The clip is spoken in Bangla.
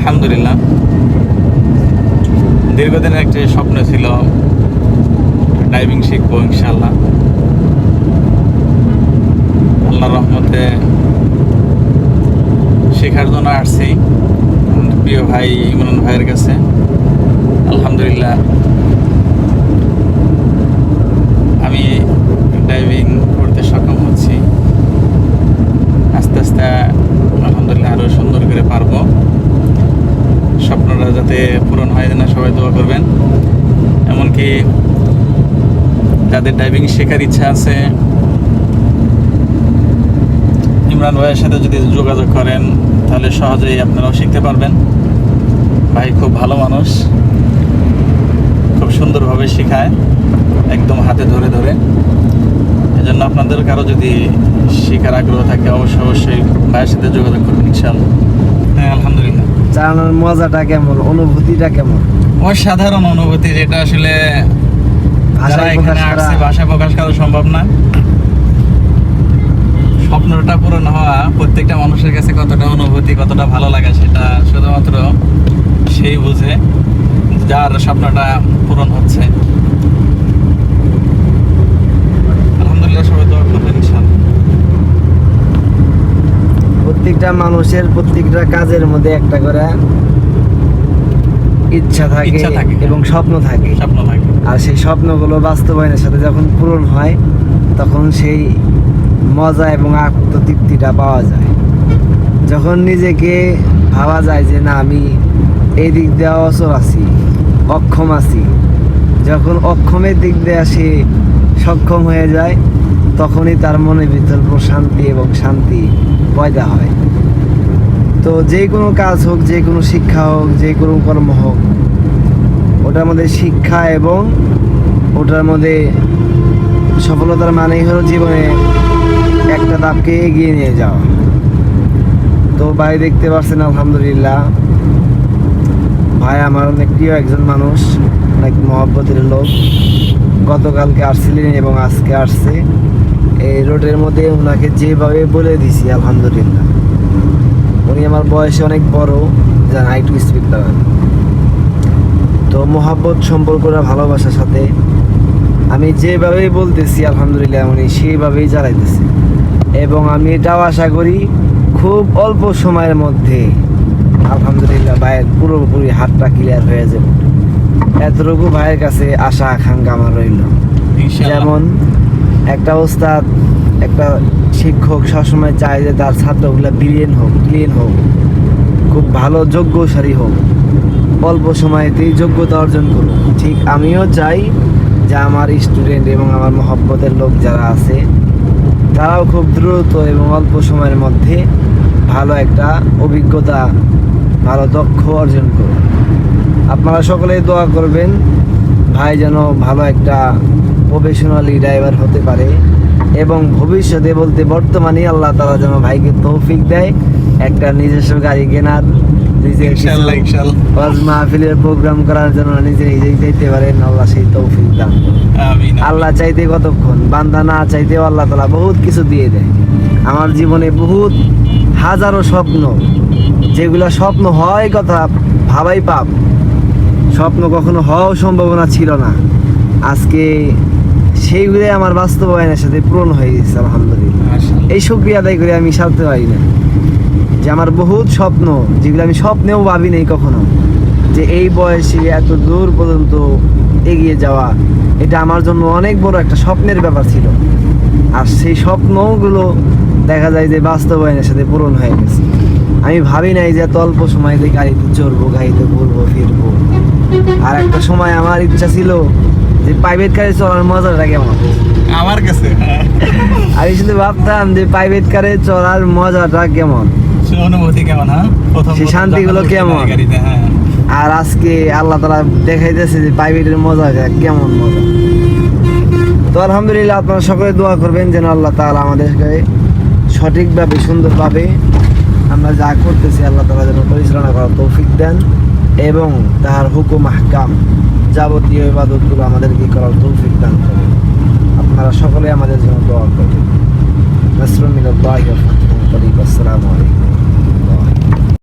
আলহামদুলিল্লাহ, দীর্ঘদিনের একটি স্বপ্ন ছিল ড্রাইভিং শিখবো ইনশাআল্লাহ। আল্লাহর রহমতে শেখার জন্য আসছি প্রিয় ভাই ইমরান ভাইয়ের কাছে। আলহামদুলিল্লাহ আমি ড্রাইভিং করতে সক্ষম হচ্ছি। আস্তে আস্তে আলহামদুলিল্লাহ আরও সুন্দর করে পারবো। স্বপ্নটা যাতে পূরণ হয় না, সবাই দোয়া করবেন। এমনকি যাদের ড্রাইভিং শেখার ইচ্ছা আছে, ইমরান ভাইয়ের সাথে যদি যোগাযোগ করেন তাহলে সহজেই আপনারাও শিখতে পারবেন। ভাই খুব ভালো মানুষ, খুব সুন্দরভাবে শেখায়, একদম হাতে ধরে ধরে। এজন্য আপনাদের কারো যদি শেখার আগ্রহ থাকে অবশ্যই ভাইয়ের সাথে যোগাযোগ করবেন ইনশাআল্লাহ। হ্যাঁ আলহামদুলিল্লাহ। চালানোর মজাটা কেমন, অনুভূতিটা কেমন? অসাধারণ অনুভূতি, যেটা আসলে যারা এখানে আসছে ভাষা প্রকাশ করা সম্ভব না। স্বপ্নটা পূরণ হওয়া প্রত্যেকটা মানুষের কাছে কতটা অনুভূতি, কতটা ভালো লাগে, সেটা শুধুমাত্র সেই বুঝে যার স্বপ্নটা পূরণ হচ্ছে। আলহামদুলিল্লাহ, সবাই দোয়া করবেন ইনশাআল্লাহ। প্রত্যেকটা মানুষের প্রত্যেকটা কাজের মধ্যে একটা করে ইচ্ছা থাকে এবং স্বপ্ন থাকে। আর সেই স্বপ্নগুলো বাস্তবায়নের সাথে যখন পূরণ হয় তখন সেই মজা এবং আত্মতৃপ্তিটা পাওয়া যায়। যখন নিজেকে ভাবা যায় যে না, আমি এই দিক দিয়ে অচল আছি, অক্ষম আছি, যখন অক্ষমের দিক দিয়ে সে সক্ষম হয়ে যায় তখনই তার মনের ভিতর প্রশান্তি এবং শান্তি পয়দা হয়। তো যে কোনো কাজ হোক, যে কোনো শিক্ষা হোক, যে কোনো কর্ম হোক, ওটার মধ্যে শিক্ষা এবং ওটার মধ্যে সফলতার মানেই হলো জীবনে একটা ধাপকে এগিয়ে নিয়ে যাওয়া। তো ভাই দেখতে পাচ্ছেন আলহামদুলিল্লাহ, ভাই আমার অনেক প্রিয় একজন মানুষ, অনেক মহব্বতের লোক। গতকালকে আসছিলেন এবং আজকে আসছে। এই রোডের মধ্যে ওনাকে যেভাবে বলে দিছি আলহামদুলিল্লাহ, উনি আমার বয়সে অনেক বড়, যান আই টু স্পিক করেন। তো মহব্বত সম্পর্কটা ভালোবাসার সাথে আমি যেভাবেই বলতেছি আলহামদুলিল্লাহ উনি সেইভাবেই চালাইতেছে। এবং আমি এটাও আশা করি খুব অল্প সময়ের মধ্যে আলহামদুলিল্লাহ ভাইয়ের পুরোপুরি হাতটা ক্লিয়ার হয়ে যাবে, এতটুকু ভাইয়ের কাছে আশা আকাঙ্ক্ষা আমার রইল। যেমন একটা ওস্তাদ, একটা শিক্ষক সবসময় চায় যে তার ছাত্রগুলো ব্রিলিয়েন্ট হোক, ক্লিন হোক, খুব ভালো যোগ্যশালী হোক, অল্প সময়তেই যোগ্যতা অর্জন করুক। ঠিক আমিও চাই যে আমার স্টুডেন্ট এবং আমার মহব্বতের লোক যারা আছে তারাও খুব দ্রুত এবং অল্প সময়ের মধ্যে ভালো একটা অভিজ্ঞতা, ভালো দক্ষ অর্জন করুন। আপনারা সকলেই দোয়া করবেন ভাই যেন ভালো একটা প্রফেশনালি ড্রাইভার হতে পারে এবং ভবিষ্যতে বলতে বর্তমানে আল্লাহ তাআলা যেন ভাইকে তৌফিক দেয় একটা নিজস্ব গাড়ি কেনার, নিজের ওয়াজ মাহফিলের প্রোগ্রাম করার জন্য নিজেই যাইতে পারেন। আল্লাহ সেই তৌফিক দান করুন। আল্লাহ চাইতে কতক্ষণ, বান্দা না চাইতেও আল্লাহ তাআলা বহুত কিছু দিয়ে দেয়। আমার জীবনে বহুত হাজারো স্বপ্ন, যেগুলো স্বপ্ন হয় কথা ভাবাই পাপ, স্বপ্ন কখনো হওয়াও সম্ভাবনা ছিল না, আজকে সেইগুলো আমার বাস্তবায়নের সাথে পূরণ হয়ে গেছে আলহামদুলিল্লাহ। এই শুকরিয়া আদায় করে আমি সারতে পারি না যে আমার বহুত স্বপ্ন, যেগুলো আমি স্বপ্নেও ভাবি নাই কখনো, যে এই বয়সে এত দূর পর্যন্ত এগিয়ে যাওয়া, এটা আমার জন্য অনেক বড় একটা স্বপ্নের ব্যাপার ছিল। আর সেই স্বপ্নগুলো দেখা যায় যে বাস্তবায়নের সাথে পূরণ হয়ে গেছে। আমি ভাবি নাই যে এত অল্প সময়তে গাড়িতে চড়বো, গাড়িতে ঘুরবো ফিরবো। আর একটা সময় আমার ইচ্ছা ছিল যে প্রাইভেট কারে চলার মজাটা কেমন আমার কাছে। আমি শুধু ভাবতাম যে প্রাইভেট কারে চলার মজাটা কেমন, অনুভূতি কেমন, সেই শান্তিগুলো কেমন। আর আজকে আল্লাহ তাআলা দেখাইতেছে যে প্রাইভেটের মজাটা কেমন মজা। তো আলহামদুলিল্লাহ, আপনারা সকলে দোয়া করবেন যেন আল্লাহ তাআলা আমাদেরকে সঠিকভাবে সুন্দরভাবে আমরা যা করতেছি আল্লাহ তাআলা যেন পরিচালনা করার তৌফিক দেন এবং তার হুকুম আহকাম যাবতীয় ইবাদতগুলো আমাদেরকে করার তৌফিক দান করেন। আপনারা সকলে আমাদের জন্য দোয়া করবেন। নাসরুম মিনাল্লাহি ওয়া ফাতহুন করিব। আসসালামু আলাইকুম।